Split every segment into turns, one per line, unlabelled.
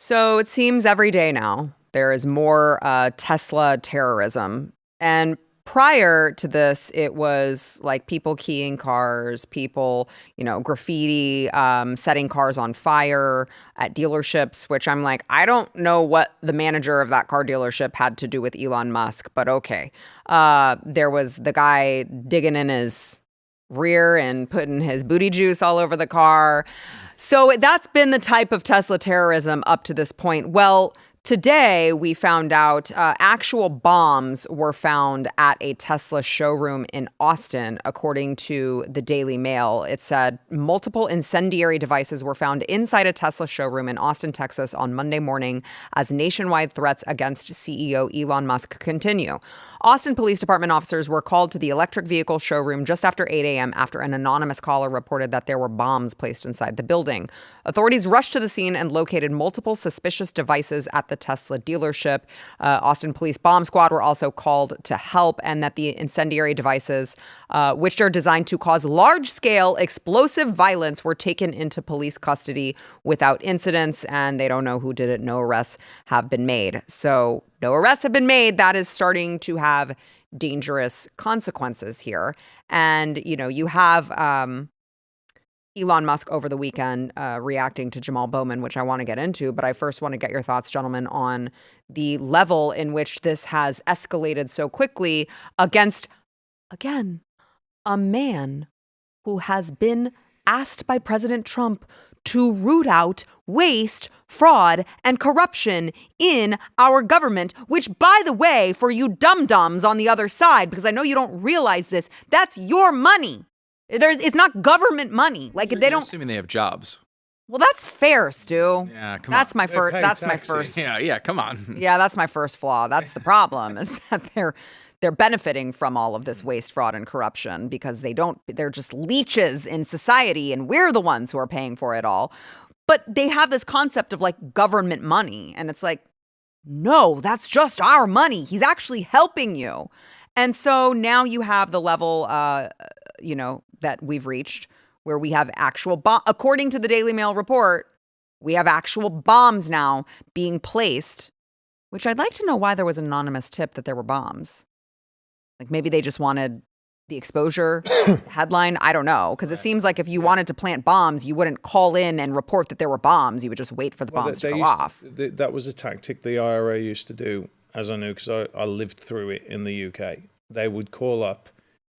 So it seems every day now there is more Tesla terrorism. And prior to this, it was like people keying cars, people, graffiti, setting cars on fire at dealerships, which I'm like, I don't know what the manager of that car dealership had to do with Elon Musk, but okay. There was the guy digging in his rear and putting his booty juice all over the car. So that's been the type of Tesla terrorism up to this point. Well, today we found out actual bombs were found at a Tesla showroom in Austin, according to the Daily Mail. It said multiple incendiary devices were found inside a Tesla showroom in Austin, Texas on Monday morning as nationwide threats against CEO Elon Musk continue. Austin Police Department officers were called to the electric vehicle showroom just after 8 a.m. after an anonymous caller reported that there were bombs placed inside the building. Authorities rushed to the scene and located multiple suspicious devices at the Tesla dealership. Austin Police Bomb Squad were also called to help, and that the incendiary devices, which are designed to cause large-scale explosive violence, were taken into police custody without incidents, and they don't know who did it. No arrests have been made. So no arrests have been made. That is starting to have dangerous consequences here. And, you have Elon Musk over the weekend reacting to Jamal Bowman, which I want to get into. But I first want to get your thoughts, gentlemen, on the level in which this has escalated so quickly against, again, a man who has been asked by President Trump to root out waste, fraud, and corruption in our government, which, by the way, for you dum-dums on the other side, because I know you don't realize this, that's your money. It's not government money. Like
You're assuming they have jobs.
Well, that's fair, Stu.
Yeah, come
that's
on.
My first. That's
taxes.
my first.
Yeah, come on.
Yeah, that's my first flaw. That's the problem, is that they're benefiting from all of this waste, fraud, and corruption because they're just leeches in society, and we're the ones who are paying for it all. But they have this concept of like government money, and it's like, no, that's just our money. He's actually helping you. And so now you have the level, that we've reached where we have actual according to the Daily Mail report, we have actual bombs now being placed, which I'd like to know why there was an anonymous tip that there were bombs. Like maybe they just wanted the exposure headline. I don't know. Because it seems like if you wanted to plant bombs, you wouldn't call in and report that there were bombs. You would just wait for the bombs to go off.
That was a tactic the IRA used to do, as I knew, because I lived through it in the UK. They would call up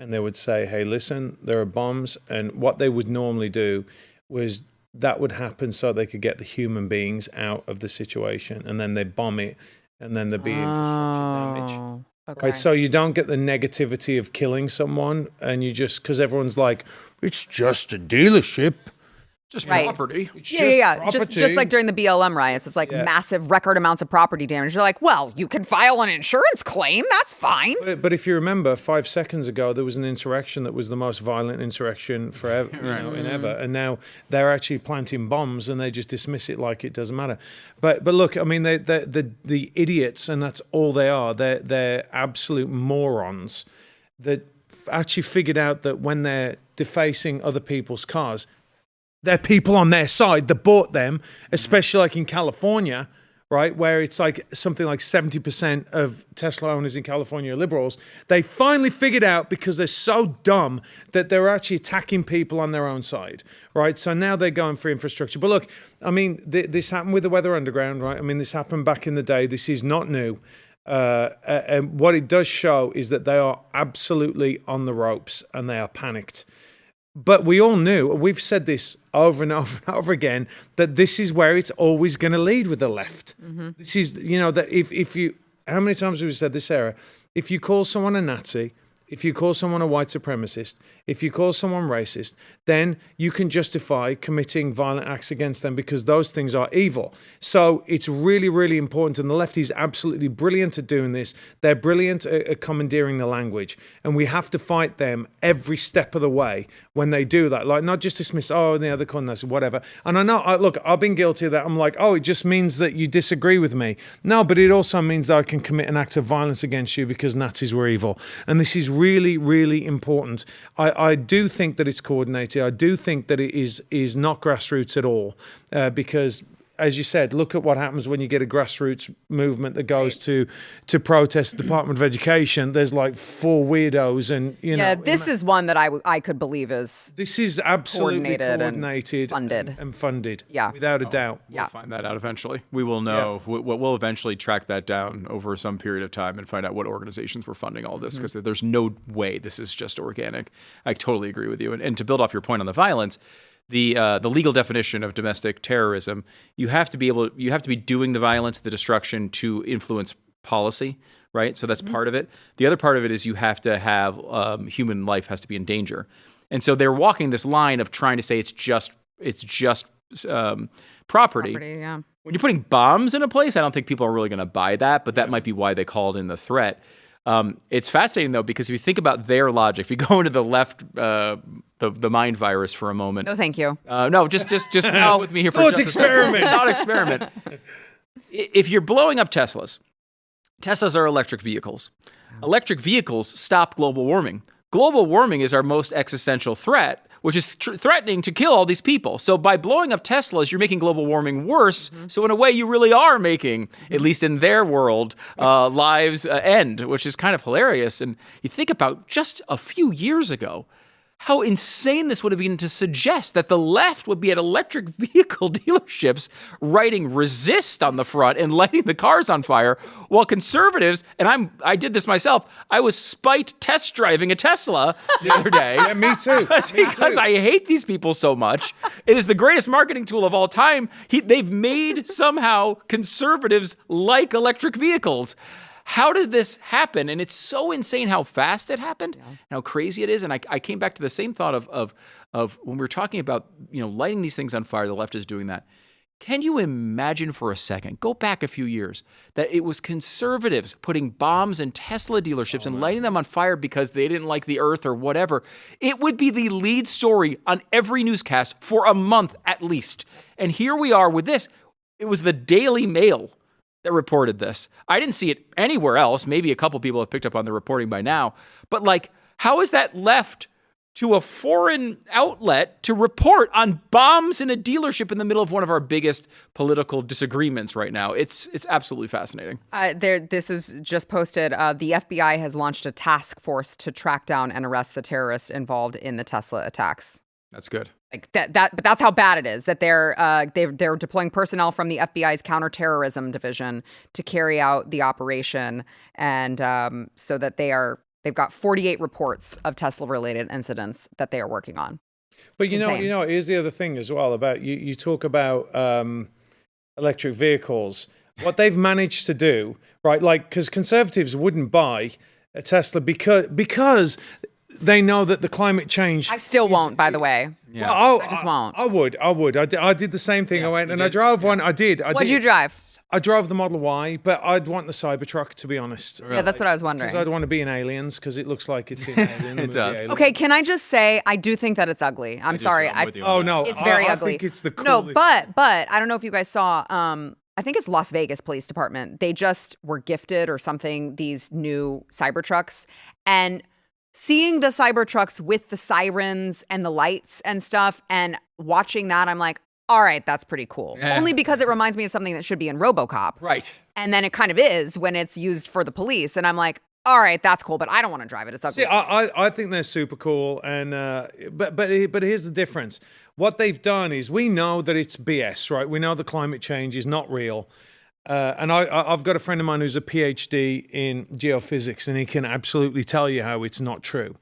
and they would say, hey, listen, there are bombs. And what they would normally do was that would happen so they could get the human beings out of the situation. And then they'd bomb it. And then there'd be infrastructure damage.
Okay.
Right, so you don't get the negativity of killing someone. And you just, because everyone's like, it's just a dealership.
Just
Right.
property.
Yeah. Just like during the BLM riots, it's like massive record amounts of property damage. You're like, well, you can file an insurance claim. That's fine.
But if you remember, 5 seconds ago, there was an insurrection that was the most violent insurrection forever, in ever. And now they're actually planting bombs and they just dismiss it like it doesn't matter. But look, I mean, the idiots, and that's all they are. They're absolute morons that actually figured out that when they're defacing other people's cars, they're people on their side that bought them, especially like in California, right, where it's like something like 70% of Tesla owners in California are liberals. They finally figured out, because they're so dumb, that they're actually attacking people on their own side, right? So now they're going for infrastructure. But look, I mean, this happened with the Weather Underground, right? I mean, this happened back in the day. This is not new. And what it does show is that they are absolutely on the ropes and they are panicked. But we all knew, we've said this over and over and over again, that this is where it's always going to lead with the left. Mm-hmm. This is, that if you, how many times have we said this, Sarah? If you call someone a Nazi, if you call someone a white supremacist, if you call someone racist, then you can justify committing violent acts against them because those things are evil. So it's really, really important. And the left is absolutely brilliant at doing this. They're brilliant at commandeering the language. And we have to fight them every step of the way when they do that. Like, not just dismiss, they're calling this, whatever. And I know, look, I've been guilty of that. I'm like, it just means that you disagree with me. No, but it also means that I can commit an act of violence against you because Nazis were evil. And this is really, really important. I do think that it's coordinated. I do think that it is not grassroots at all, because as you said, look at what happens when you get a grassroots movement that goes to protest the Department of Education. There's like 4 weirdos, and
this is one that I could believe is
this is absolutely
coordinated
and funded.
Yeah,
without a doubt.
We'll find that out eventually. We will know. We'll eventually track that down over some period of time and find out what organizations were funding all this, because there's no way this is just organic. I totally agree with you. And to build off your point on the violence, the legal definition of domestic terrorism, you have to be doing the violence, the destruction to influence policy, right? So that's part of it. The other part of it is you have to have human life has to be in danger, and so they're walking this line of trying to say it's just property.
Yeah.
When you're putting bombs in a place, I don't think people are really going to buy that, but that might be why they called in the threat. It's fascinating, though, because if you think about their logic, if you go into the left, the mind virus for a moment.
No, thank you.
No, just go with me here for
Thought
just
experiment.
Thought experiment. If you're blowing up Teslas are electric vehicles. Electric vehicles stop global warming. Global warming is our most existential threat, which is threatening to kill all these people. So by blowing up Teslas, you're making global warming worse. So in a way, you really are making, at least in their world, lives end, which is kind of hilarious. And you think about just a few years ago, how insane this would have been to suggest that the left would be at electric vehicle dealerships writing resist on the front and lighting the cars on fire, while conservatives, and I did this myself, I was spite test driving a Tesla the other day.
Yeah, me too.
Because I hate these people so much. It is the greatest marketing tool of all time. They've made somehow conservatives like electric vehicles. How did this happen? And it's so insane how fast it happened, and how crazy it is. And I came back to the same thought of when we were talking about lighting these things on fire. The left is doing that. Can you imagine for a second, go back a few years, that it was conservatives putting bombs in Tesla dealerships and lighting them on fire because they didn't like the earth or whatever? It would be the lead story on every newscast for a month at least. And here we are with this. It was the Daily Mail that reported this. I didn't see it anywhere else. Maybe a couple people have picked up on the reporting by now. But how is that left to a foreign outlet to report on bombs in a dealership in the middle of one of our biggest political disagreements right now? It's absolutely fascinating.
This is just posted. The FBI has launched a task force to track down and arrest the terrorists involved in the Tesla attacks.
That's good.
But that's how bad it is, that they're deploying personnel from the FBI's counterterrorism division to carry out the operation, and so that they've got 48 reports of Tesla-related incidents that they are working on.
But here's the other thing as well about you talk about electric vehicles. What they've managed to do, right? Because conservatives wouldn't buy a Tesla because they know that the climate change.
I still won't, by the way.
Yeah.
I just won't.
I would. I did the same thing. I went and I drove one. I did.
What'd you drive?
I drove the Model Y, but I'd want the Cybertruck, to be honest.
Yeah, that's what I was wondering.
Because I'd want to be in Aliens, because it looks like it's in Alien.
It does.
Alien.
Okay, can I just say, I do think that it's ugly. I'm sorry.
Oh, no.
It's very ugly.
I think it's the coolest.
No, but I don't know if you guys saw, I think it's Las Vegas Police Department. They just were gifted or something, these new Cybertrucks. And seeing the Cybertrucks with the sirens and the lights and stuff and watching that, I'm like, all right, that's pretty cool.
Yeah.
Only because it reminds me of something that should be in RoboCop.
Right.
And then it kind of is when it's used for the police. And I'm like, all right, that's cool, but I don't want to drive it. It's ugly.
See, I think they're super cool, and but here's the difference. What they've done is, we know that it's BS, right? We know the climate change is not real. And I've got a friend of mine who's a PhD in geophysics, and he can absolutely tell you how it's not true.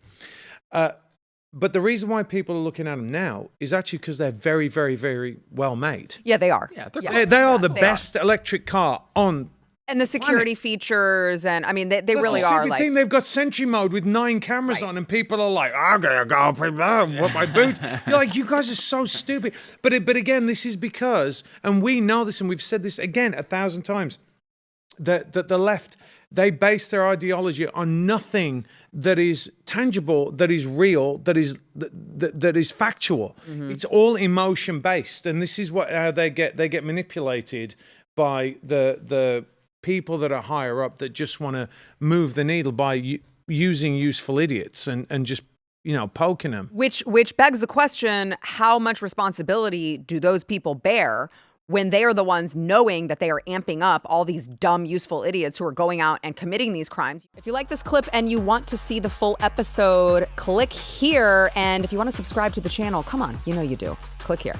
But the reason why people are looking at them now is actually because they're very, very, very well made.
Yeah, they are.
Yeah, they're
Yeah.
They are the best electric car on.
And the security features, and I mean, they really are like.
Thing. They've got Sentry mode with 9 cameras on, and people are like, "I'm gonna go with my boot." You're like, you guys are so stupid. But again, this is because, and we know this, and we've said this again 1,000 times, that the left, they base their ideology on nothing that is tangible, that is real, that is factual. Mm-hmm. It's all emotion based, and this is how they get manipulated by the people that are higher up that just want to move the needle by using useful idiots and just poking them.
Which begs the question: how much responsibility do those people bear when they are the ones knowing that they are amping up all these dumb, useful idiots who are going out and committing these crimes. If you like this clip and you want to see the full episode, click here. And if you want to subscribe to the channel, come on, you know you do. Click here.